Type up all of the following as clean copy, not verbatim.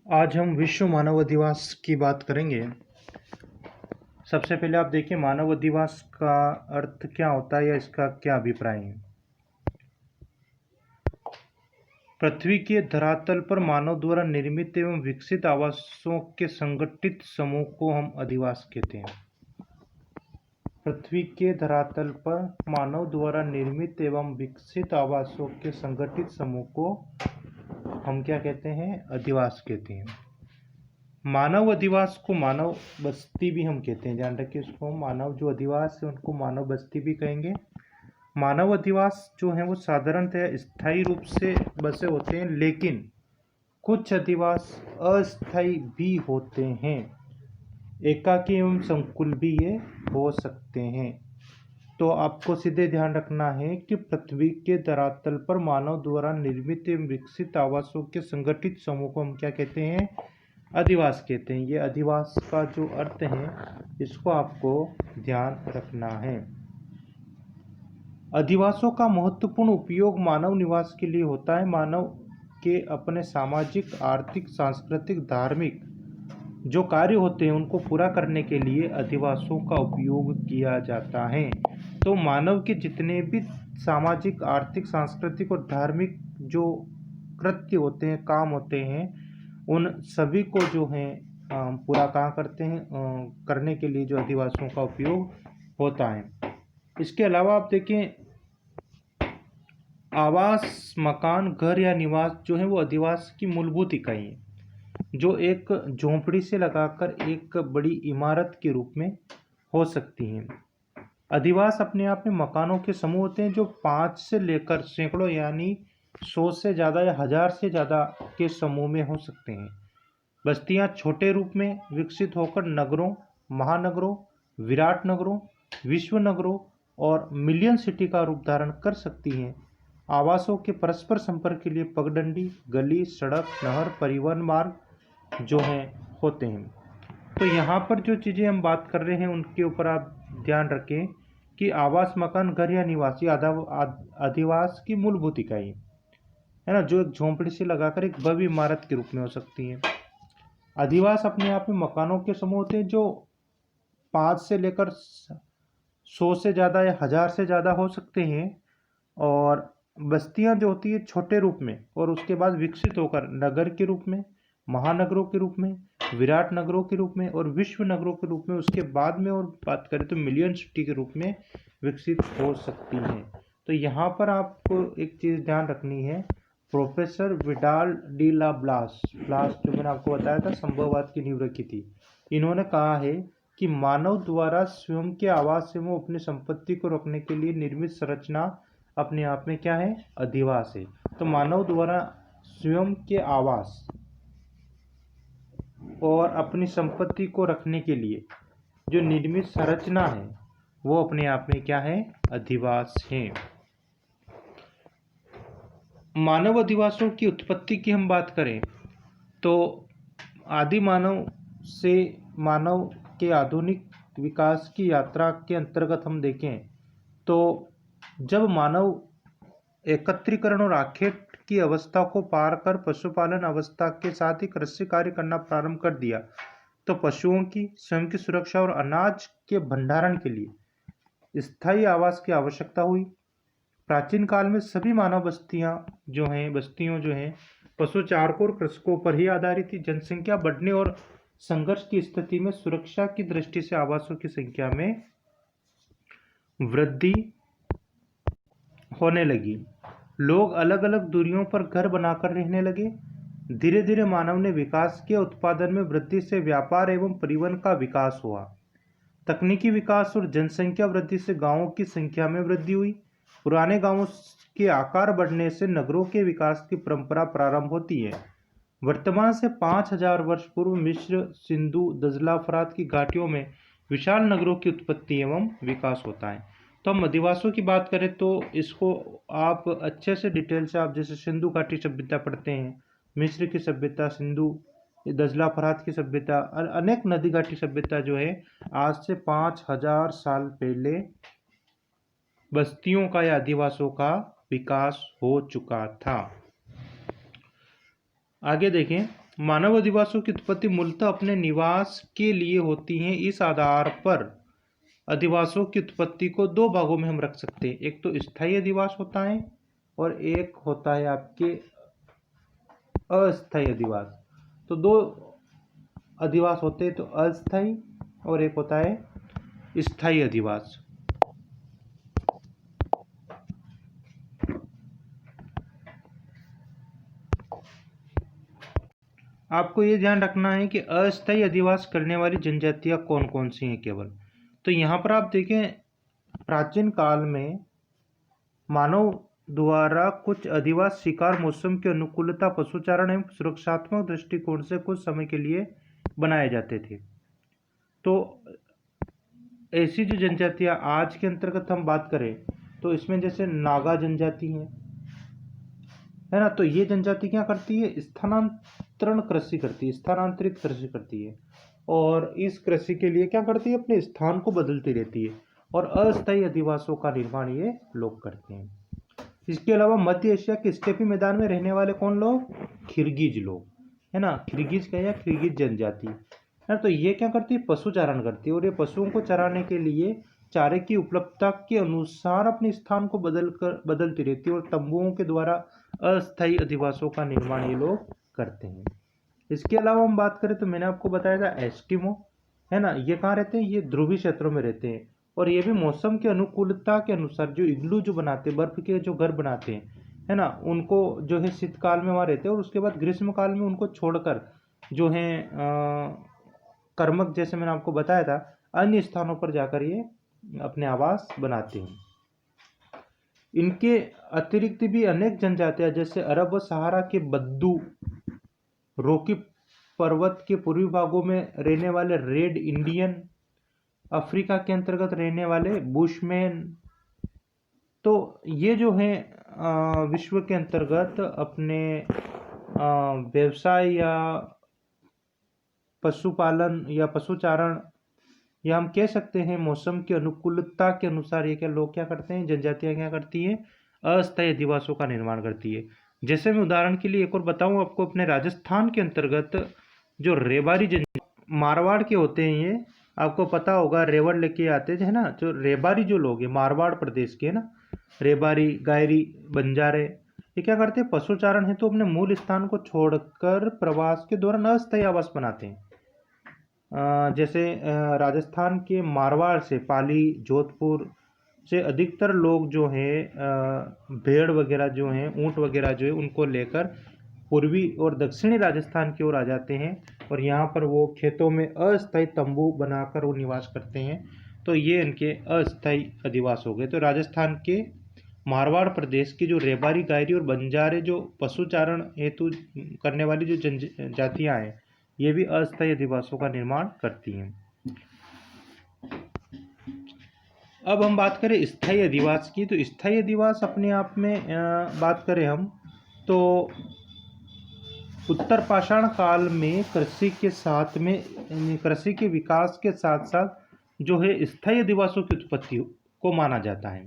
आज हम विश्व मानव अधिवास की बात करेंगे। सबसे पहले आप देखिए मानव अधिवास का अर्थ क्या होता है या इसका क्या अभिप्राय है। पृथ्वी के धरातल पर मानव द्वारा निर्मित एवं विकसित आवासों के संगठित समूह को हम अधिवास कहते हैं। पृथ्वी के धरातल पर मानव द्वारा निर्मित एवं विकसित आवासों के संगठित समूह को हम क्या कहते हैं? अधिवास कहते हैं। मानव अधिवास को मानव बस्ती भी हम कहते हैं। ध्यान रखिए इसको, मानव जो अधिवास है उनको मानव बस्ती भी कहेंगे। मानव अधिवास जो है वो साधारणतः स्थायी रूप से बसे होते हैं, लेकिन कुछ अधिवास अस्थायी भी होते हैं। एकाकी एवं संकुल भी ये हो सकते हैं। तो आपको सीधे ध्यान रखना है कि पृथ्वी के धरातल पर मानव द्वारा निर्मित एवं विकसित आवासों के संगठित समूह को हम क्या कहते हैं? अधिवास कहते हैं। ये अधिवास का जो अर्थ है इसको आपको ध्यान रखना है। अधिवासों का महत्वपूर्ण उपयोग मानव निवास के लिए होता है। मानव के अपने सामाजिक, आर्थिक, सांस्कृतिक, धार्मिक जो कार्य होते हैं उनको पूरा करने के लिए अधिवासों का उपयोग किया जाता है। तो मानव के जितने भी सामाजिक, आर्थिक, सांस्कृतिक और धार्मिक जो कृत्य होते हैं, काम होते हैं, उन सभी को जो है पूरा काम करते हैं करने के लिए जो अधिवासों का उपयोग होता है। इसके अलावा आप देखें, आवास, मकान, घर या निवास जो है वो अधिवास की मूलभूत इकाई है, जो एक झोंपड़ी से लगाकर एक बड़ी इमारत के रूप में हो सकती हैं। अधिवास अपने आप में मकानों के समूह होते हैं जो 5 से लेकर सैकड़ों यानी 100 से ज़्यादा या 1000 से ज़्यादा के समूह में हो सकते हैं। बस्तियां छोटे रूप में विकसित होकर नगरों, महानगरों, विराट नगरों, विश्व नगरों और मिलियन सिटी का रूप धारण कर सकती हैं। आवासों के परस्पर संपर्क के लिए पगडंडी, गली, सड़क, नहर, परिवहन मार्ग जो हैं होते हैं। तो यहाँ पर जो चीज़ें हम बात कर रहे हैं उनके ऊपर आप ध्यान रखें कि आवास, मकान, घर या निवास ये अधिवास की मूलभूत इकाई है ना, जो एक झोंपड़ी से लगाकर एक भव्य इमारत के रूप में हो सकती है। अधिवास अपने आप में मकानों के समूह होते हैं जो 5 से लेकर 100 से ज़्यादा या 1000 से ज़्यादा हो सकते हैं। और बस्तियां जो होती है छोटे रूप में और उसके बाद विकसित होकर नगर के रूप में, महानगरों के रूप में, विराट नगरों के रूप में और विश्व नगरों के रूप में, उसके बाद में और बात करें तो मिलियन सिटी के रूप में विकसित हो सकती हैं। तो यहाँ पर आपको एक चीज़ ध्यान रखनी है। प्रोफेसर विडाल डी ला ब्लास जो मैंने आपको बताया था संभववाद की नींव रखी थी, इन्होंने कहा है कि मानव द्वारा स्वयं के आवास एवं अपनी संपत्ति को रखने के लिए निर्मित संरचना अपने आप में क्या है? अधिवास है। तो मानव द्वारा स्वयं के आवास और अपनी संपत्ति को रखने के लिए जो निर्मित संरचना है वो अपने आप में क्या है? अधिवास है। मानव अधिवासों की उत्पत्ति की हम बात करें तो आदि मानव से मानव के आधुनिक विकास की यात्रा के अंतर्गत हम देखें तो जब मानव एकत्रीकरण और आखेट की अवस्था को पार कर पशुपालन अवस्था के साथ ही कृषि कार्य करना प्रारंभ कर दिया, तो पशुओं की स्वयं की सुरक्षा और अनाज के भंडारण के लिए स्थायी आवास की आवश्यकता हुई। प्राचीन काल में सभी मानव बस्तियों जो हैं पशुचारकों और कृषकों पर ही आधारित थी। जनसंख्या बढ़ने और संघर्ष की स्थिति में सुरक्षा की दृष्टि से आवासों की संख्या में वृद्धि होने लगी। लोग अलग अलग दूरियों पर घर बनाकर रहने लगे। धीरे धीरे मानव ने विकास किया। उत्पादन में वृद्धि से व्यापार एवं परिवहन का विकास हुआ। तकनीकी विकास और जनसंख्या वृद्धि से गांवों की संख्या में वृद्धि हुई। पुराने गांवों के आकार बढ़ने से नगरों के विकास की परंपरा प्रारंभ होती है। वर्तमान से 5000 वर्ष पूर्व मिस्र, सिंधु, दजला, फरात की घाटियों में विशाल नगरों की उत्पत्ति एवं विकास होता है। तो हम अधिवासों की बात करें तो इसको आप अच्छे से डिटेल से आप जैसे सिंधु घाटी सभ्यता पढ़ते हैं, मिस्र की सभ्यता, सिंधु, दजला, फरात की सभ्यता, अनेक नदी घाटी सभ्यता जो है आज से 5000 साल पहले बस्तियों का या अधिवासों का विकास हो चुका था। आगे देखें, मानव अधिवासों की उत्पत्ति मूलतः अपने निवास के लिए होती हैं। इस आधार पर अधिवासों की उत्पत्ति को दो भागों में हम रख सकते हैं। एक तो स्थायी अधिवास होता है और एक होता है आपके अस्थायी अधिवास। तो दो अधिवास होते हैं, तो अस्थायी और एक होता है स्थायी अधिवास। आपको ये ध्यान रखना है कि अस्थायी अधिवास करने वाली जनजातियां कौन कौन सी हैं केवल। तो यहाँ पर आप देखें, प्राचीन काल में मानव द्वारा कुछ अधिवास शिकार, मौसम की अनुकूलता, पशुचारण एवं सुरक्षात्मक दृष्टिकोण से कुछ समय के लिए बनाए जाते थे। तो ऐसी जो जनजातियां आज के अंतर्गत हम बात करें तो इसमें जैसे नागा जनजाति है ना, तो ये जनजाति क्या करती है, स्थानांतरण कृषि करती है, स्थानांतरित कृषि करती है और इस कृषि के लिए क्या करती है, अपने स्थान को बदलती रहती है और अस्थायी अधिवासों का निर्माण ये लोग करते हैं। इसके अलावा मध्य एशिया के स्टेपी मैदान में रहने वाले कौन लोग, किर्गिज लोग, है ना, किर्गिज का या किर्गिज जनजाति है। तो ये क्या करती है, पशु चारण करती है और ये पशुओं को चराने के लिए चारे की उपलब्धता के अनुसार अपने स्थान को बदलती रहती है और तंबुओं के द्वारा अस्थायी अधिवासों का निर्माण ये लोग करते हैं। इसके अलावा हम बात करें तो मैंने आपको बताया था एस्किमो, है ना, ये कहाँ रहते हैं, ये ध्रुवीय क्षेत्रों में रहते हैं और ये भी मौसम की अनुकूलता के अनुसार जो इग्लू जो बनाते हैं, बर्फ के जो घर बनाते हैं, है ना, उनको जो है शीतकाल में वहाँ रहते हैं और उसके बाद ग्रीष्म काल में उनको छोड़कर जो है कर्मक, जैसे मैंने आपको बताया था, अन्य स्थानों पर जाकर ये अपने आवास बनाते हैं। इनके अतिरिक्त भी अनेक जनजातियां जैसे अरब व सहारा के बद्दू, रोकी पर्वत के पूर्वी भागों में रहने वाले रेड इंडियन, अफ्रीका के अंतर्गत रहने वाले बुशमैन, तो ये जो है विश्व के अंतर्गत अपने व्यवसाय या पशुपालन या पशुचारण या हम कह सकते हैं मौसम की अनुकूलता के अनुसार ये क्या लोग क्या करते हैं, जनजातियां क्या करती हैं, अस्थायी अधिवासों का निर्माण करती है। जैसे मैं उदाहरण के लिए एक और बताऊं आपको, अपने राजस्थान के अंतर्गत जो रेबारी मारवाड़ के होते हैं, ये आपको पता होगा, रेवड़ लेके आते हैं, है ना, जो रेबारी जो लोग हैं मारवाड़ प्रदेश के, है ना, रेबारी, गायरी, बंजारे, ये क्या करते हैं, पशुचारण है तो अपने मूल स्थान को छोड़कर प्रवास के दौरान अस्थायी आवास बनाते हैं। जैसे राजस्थान के मारवाड़ से, पाली, जोधपुर से अधिकतर लोग जो हैं भेड़ वगैरह जो हैं, ऊंट वगैरह जो है, उनको लेकर पूर्वी और दक्षिणी राजस्थान की ओर आ जाते हैं और यहाँ पर वो खेतों में अस्थायी तंबू बनाकर वो निवास करते हैं। तो ये इनके अस्थायी अधिवास हो गए। तो राजस्थान के मारवाड़ प्रदेश की जो रेबारी, गायरी और बंजारे जो पशुचारण हेतु करने वाली जो जनजातियाँ हैं, ये भी अस्थायी अधिवासों का निर्माण करती हैं। अब हम बात करें स्थायी अधिवास की, तो स्थायी अधिवास अपने आप में बात करें हम तो उत्तर पाषाण काल में कृषि के साथ में, कृषि के विकास के साथ साथ जो है स्थायी अधिवासों की उत्पत्ति को माना जाता है।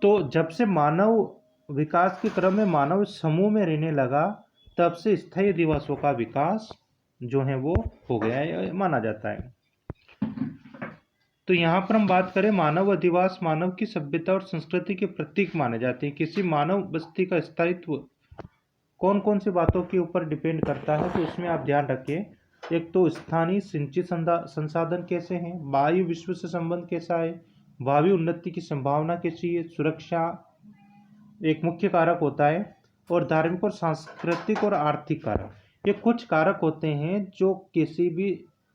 तो जब से मानव विकास के क्रम में मानव समूह में रहने लगा, तब से स्थायी अधिवासों का विकास जो है वो हो गया है, माना जाता है। तो यहाँ पर हम बात करें, मानव अधिवास मानव की सभ्यता और संस्कृति के प्रतीक माने जाते हैं। किसी मानव बस्ती का स्थायित्व कौन कौन सी बातों के ऊपर डिपेंड करता है, तो उसमें आप ध्यान रखिए। एक तो स्थानीय सिंचित संसाधन कैसे हैं, वायु विश्व से संबंध कैसा है, भावी उन्नति की संभावना कैसी है, सुरक्षा एक मुख्य कारक होता है, और धार्मिक और सांस्कृतिक और आर्थिक कारक, ये कुछ कारक होते हैं जो किसी भी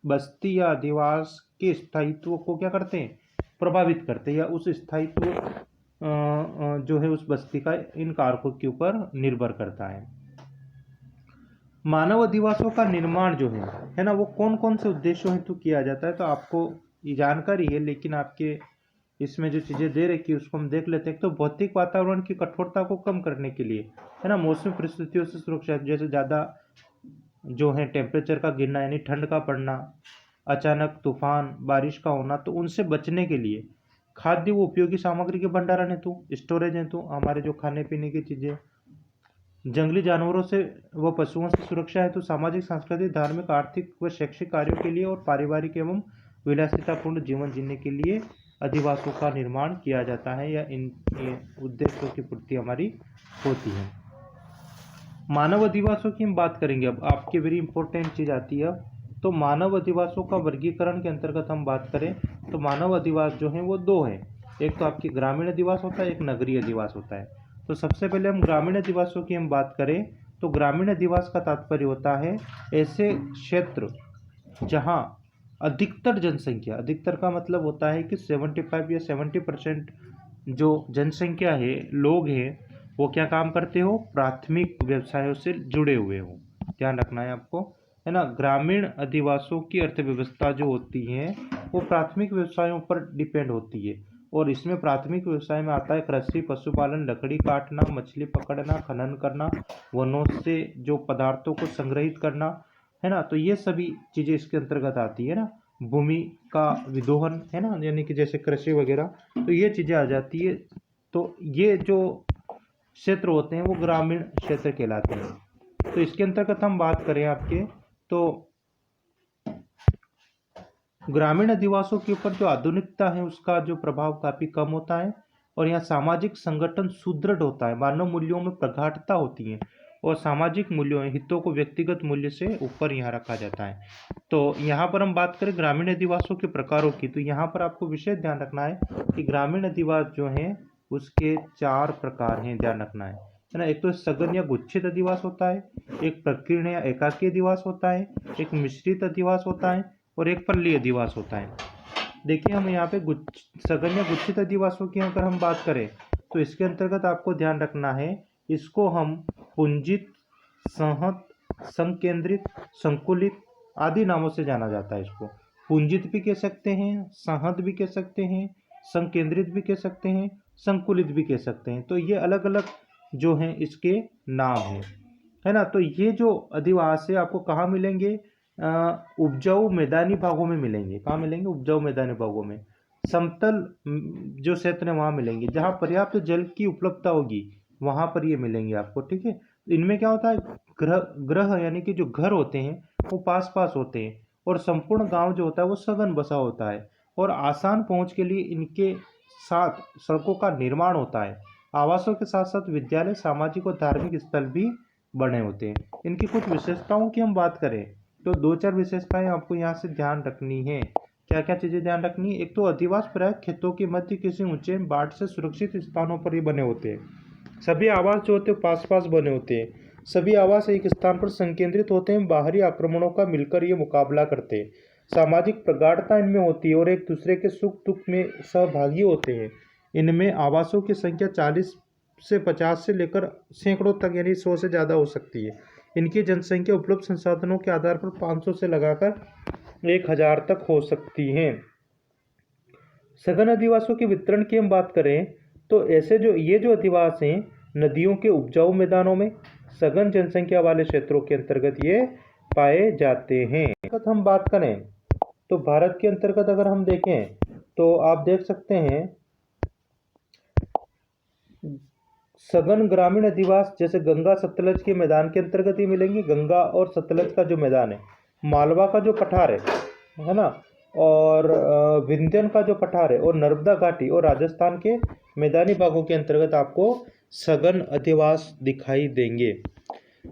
बस्ती या अधिवास के स्थायित्व को क्या करते हैं, प्रभावित करते हैं, या उस स्थायित्व जो है उस बस्ती का इन कारकों के ऊपर निर्भर करता है। मानव अधिवासों का निर्माण जो है ना, वो कौन कौन से उद्देश्यों हेतु किया जाता है, तो आपको ये जानकारी है, लेकिन आपके इसमें जो चीज़ें दे रखी है उसको हम देख लेते हैं। तो भौतिक वातावरण की कठोरता को कम करने के लिए, है ना, मौसमी परिस्थितियों से सुरक्षा, जैसे ज़्यादा जो है टेम्परेचर का गिरना, यानी ठंड का पड़ना, अचानक तूफान, बारिश का होना, तो उनसे बचने के लिए खाद्य व उपयोगी सामग्री के भंडारण हेतु, स्टोरेज हेतु, हमारे जो खाने पीने की चीज़ें, जंगली जानवरों से व पशुओं से सुरक्षा हेतु सामाजिक, सांस्कृतिक, धार्मिक, आर्थिक व शैक्षिक कार्यों के लिए और पारिवारिक एवं विलासितापूर्ण जीवन जीने के लिए अधिवासों का निर्माण किया जाता है या इन उद्देश्यों की पूर्ति हमारी होती है। मानव अधिवासों की हम बात करेंगे। अब आपकी वेरी इंपॉर्टेंट चीज आती है। तो मानव अधिवासों का वर्गीकरण के अंतर्गत हम बात करें तो मानव अधिवास जो है वो दो है। एक तो आपकी ग्रामीण अधिवास होता है, एक नगरीय अधिवास होता है। तो सबसे पहले हम ग्रामीण अधिवासों की हम बात करें तो ग्रामीण अधिवास का तात्पर्य होता है ऐसे क्षेत्र जहाँ अधिकतर जनसंख्या, अधिकतर का मतलब होता है कि 75 या 70% जो जनसंख्या है, लोग हैं, वो क्या काम करते हो, प्राथमिक व्यवसायों से जुड़े हुए हो। ध्यान रखना है आपको, है ना। ग्रामीण अधिवासों की अर्थव्यवस्था जो होती है वो प्राथमिक व्यवसायों पर डिपेंड होती है और इसमें प्राथमिक व्यवसाय में आता है कृषि, पशुपालन, लकड़ी काटना, मछली पकड़ना, खनन करना, वनों से जो पदार्थों को संग्रहित करना, है ना। तो ये सभी चीज़ें इसके अंतर्गत आती है ना। भूमि का विदोहन, है ना, यानी कि जैसे कृषि वगैरह, तो ये चीज़ें आ जाती है। तो ये जो क्षेत्र होते हैं वो ग्रामीण क्षेत्र कहलाते हैं। तो इसके अंतर्गत हम बात करें आपके तो ग्रामीण अधिवासों के ऊपर जो आधुनिकता है उसका जो प्रभाव काफ़ी कम होता है और यहाँ सामाजिक संगठन सुदृढ़ होता है, मानव मूल्यों में प्रगाढ़ता होती है और सामाजिक मूल्यों हितों को व्यक्तिगत मूल्य से ऊपर यहाँ रखा जाता है। तो यहाँ पर हम बात करें ग्रामीण अधिवासों के प्रकारों की, तो यहाँ पर आपको विशेष ध्यान रखना है कि ग्रामीण अधिवास जो है उसके 4 प्रकार हैं, ध्यान रखना है ना। एक तो सघन या गुच्छित अधिवास होता है, एक प्रकीर्ण या एकाकी अधिवास होता है, एक मिश्रित अधिवास होता है और एक पल्ली अधिवास होता है। देखिए हम यहाँ पे सघन या गुच्छित अधिवासों की अगर हम बात करें तो इसके अंतर्गत आपको ध्यान रखना है, इसको हम पुंजित, संहत, संकेंद्रित, संकुलित आदि नामों से जाना जाता है। इसको पुंजित भी कह सकते हैं, संहत भी कह सकते हैं, संकेंद्रित भी कह सकते हैं, संकुलित भी कह सकते हैं। तो ये अलग अलग जो हैं इसके नाम हैं, है ना। तो ये जो अधिवास है आपको कहाँ मिलेंगे, उपजाऊ मैदानी भागों में मिलेंगे। कहाँ मिलेंगे, उपजाऊ मैदानी भागों में। समतल जो क्षेत्र है वहाँ मिलेंगे, जहाँ पर्याप्त जल की उपलब्धता होगी वहाँ पर ये मिलेंगे आपको, ठीक है। इनमें क्या होता है, ग्रह यानी कि जो घर होते हैं वो पास पास होते हैं और संपूर्ण गांव जो होता है वो सघन बसा होता है और आसान पहुंच के लिए इनके साथ सड़कों का निर्माण होता है। आवासों के साथ साथ विद्यालय, सामाजिक और धार्मिक स्थल भी बने होते हैं। इनकी कुछ विशेषताओं की हम बात करें तो 2-4 विशेषताएं आपको यहाँ से ध्यान रखनी है। क्या क्या चीज़ें ध्यान रखनी है, एक तो अधिवास प्रायः खेतों के मध्य किसी ऊंचे बाढ़ से सुरक्षित स्थानों पर ही बने होते हैं। सभी आवास जो होते हैं पास पास बने होते हैं। सभी आवास एक स्थान पर संकेंद्रित होते हैं, बाहरी आक्रमणों का मिलकर ये मुकाबला करते हैं। सामाजिक प्रगाढ़ता इनमें होती है और एक दूसरे के सुख दुख में सहभागी होते हैं। इनमें आवासों की संख्या 40 से 50 से लेकर सैकड़ों तक यानी 100 से ज़्यादा हो सकती है। इनकी जनसंख्या उपलब्ध संसाधनों के आधार पर 500 से लगाकर 1000 तक हो सकती हैं। सघन अधिवासों के वितरण की हम बात करें तो ऐसे ये जो अधिवास हैं नदियों के उपजाऊ मैदानों में सघन जनसंख्या वाले क्षेत्रों के अंतर्गत ये पाए जाते हैं। हम बात करें तो भारत के अंतर्गत अगर हम देखें तो आप देख सकते हैं सघन ग्रामीण अधिवास जैसे गंगा सतलज के मैदान के अंतर्गत ही मिलेंगे। गंगा और सतलज का जो मैदान है, मालवा का जो पठार है ना, और विंध्यन का जो पठार है और नर्मदा घाटी और राजस्थान के मैदानी भागों के अंतर्गत आपको सघन अधिवास दिखाई देंगे।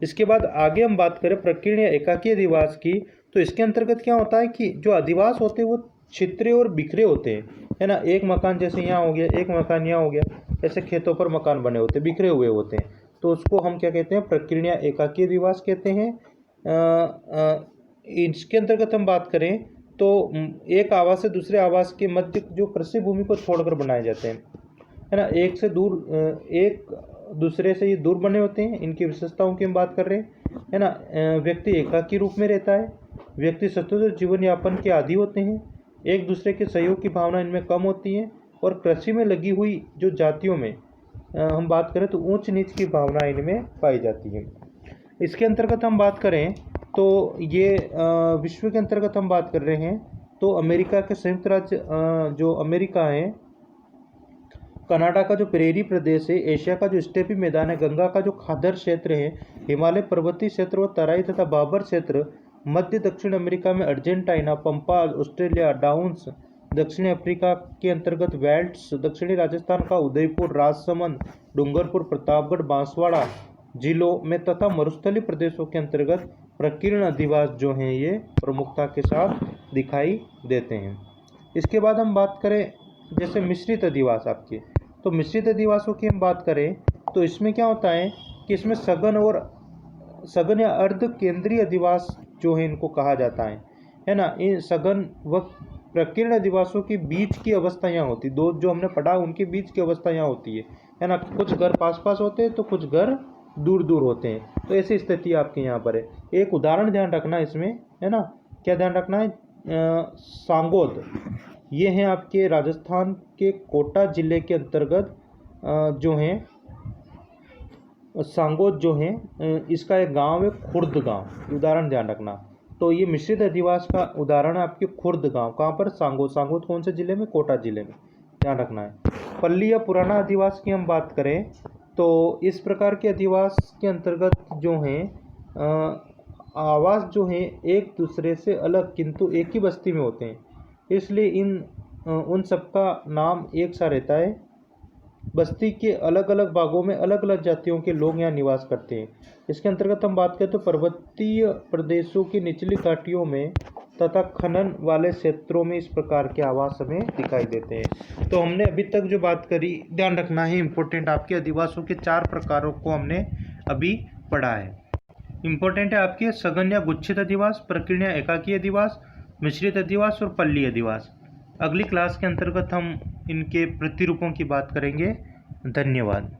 इसके बाद आगे हम बात करें प्रकीर्ण या एकाकी अधिवास की, तो इसके अंतर्गत क्या होता है कि जो अधिवास होते हैं वो छितरे और बिखरे होते हैं, है ना। एक मकान जैसे यहाँ हो गया, एक मकान यहाँ हो गया, ऐसे खेतों पर मकान बने होते हैं, बिखरे हुए होते हैं। तो उसको हम क्या कहते हैं, प्रकीर्ण या एकाकी अधिवास कहते हैं। इसके अंतर्गत हम बात करें तो एक आवास से दूसरे आवास के मध्य जो कृषि भूमि को छोड़कर बनाए जाते हैं, है ना। एक दूसरे से ये दूर बने होते हैं। इनकी विशेषताओं की हम बात कर रहे हैं, है ना। व्यक्ति एकाकी रूप में रहता है, व्यक्ति स्वतंत्र जीवन यापन के आदी होते हैं, एक दूसरे के सहयोग की भावना इनमें कम होती है और कृषि में लगी हुई जो जातियों में हम बात करें तो ऊंच नीच की भावना इनमें पाई जाती है। इसके अंतर्गत हम बात करें तो ये विश्व के अंतर्गत हम बात कर रहे हैं तो अमेरिका के संयुक्त राज्य जो अमेरिका है कनाडा का जो प्रेरी प्रदेश है, एशिया का जो स्टेपी मैदान है, गंगा का जो खादर क्षेत्र है, हिमालय पर्वतीय क्षेत्र व तराई तथा बाबर क्षेत्र, मध्य दक्षिण अमेरिका में अर्जेंटीना, पंपा, ऑस्ट्रेलिया, डाउन्स, दक्षिणी अफ्रीका के अंतर्गत वेल्ट्स, दक्षिणी राजस्थान का उदयपुर, राजसमंद, डूंगरपुर, प्रतापगढ़, बांसवाड़ा जिलों में तथा मरुस्थलीय प्रदेशों के अंतर्गत प्रकीर्ण अधिवास जो हैं ये प्रमुखता के साथ दिखाई देते हैं। इसके बाद हम बात करें जैसे मिश्रित अधिवास आपके, तो मिश्रित अधिवासों की हम बात करें तो इसमें क्या होता है कि इसमें सघन या अर्ध केंद्रीय अधिवास जो है इनको कहा जाता है ना। इन सघन व प्रकीर्ण अधिवासों के बीच की अवस्था यहाँ होती है, दो जो हमने पढ़ा उनके बीच की अवस्था यहाँ होती है ना। कुछ घर पास पास होते हैं तो कुछ घर दूर दूर होते हैं, तो ऐसी स्थिति आपके यहाँ पर है। एक उदाहरण ध्यान रखना इसमें, है ना, क्या ध्यान रखना है, सांगोद, ये हैं आपके राजस्थान के कोटा जिले के अंतर्गत जो हैं सांगोद जो हैं, इसका एक गांव है खुर्द गांव, उदाहरण ध्यान रखना। तो ये मिश्रित अधिवास का उदाहरण है आपके खुर्द गांव, कहाँ पर, सांगोद। सांगोद कौन से जिले में, कोटा जिले में, ध्यान रखना है। पल्ली या पुराना अधिवास की हम बात करें तो इस प्रकार के अधिवास के अंतर्गत जो हैं आवास जो हैं एक दूसरे से अलग किंतु एक ही बस्ती में होते हैं, इसलिए उन सबका नाम एक सा रहता है। बस्ती के अलग अलग भागों में अलग अलग जातियों के लोग यहाँ निवास करते हैं। इसके अंतर्गत हम बात करें तो पर्वतीय प्रदेशों की निचली घाटियों में तथा खनन वाले क्षेत्रों में इस प्रकार के आवास हमें दिखाई देते हैं। तो हमने अभी तक जो बात करी, ध्यान रखना है इम्पोर्टेंट, आपके अधिवासों के 4 प्रकारों को हमने अभी पढ़ा है। इम्पोर्टेंट है आपके सघन या गुच्छित अधिवास, प्रकीर्ण या एकाकी अधिवास, मिश्रित अधिवास और पल्ली अधिवास। अगली क्लास के अंतर्गत हम इनके प्रतिरूपों की बात करेंगे। धन्यवाद।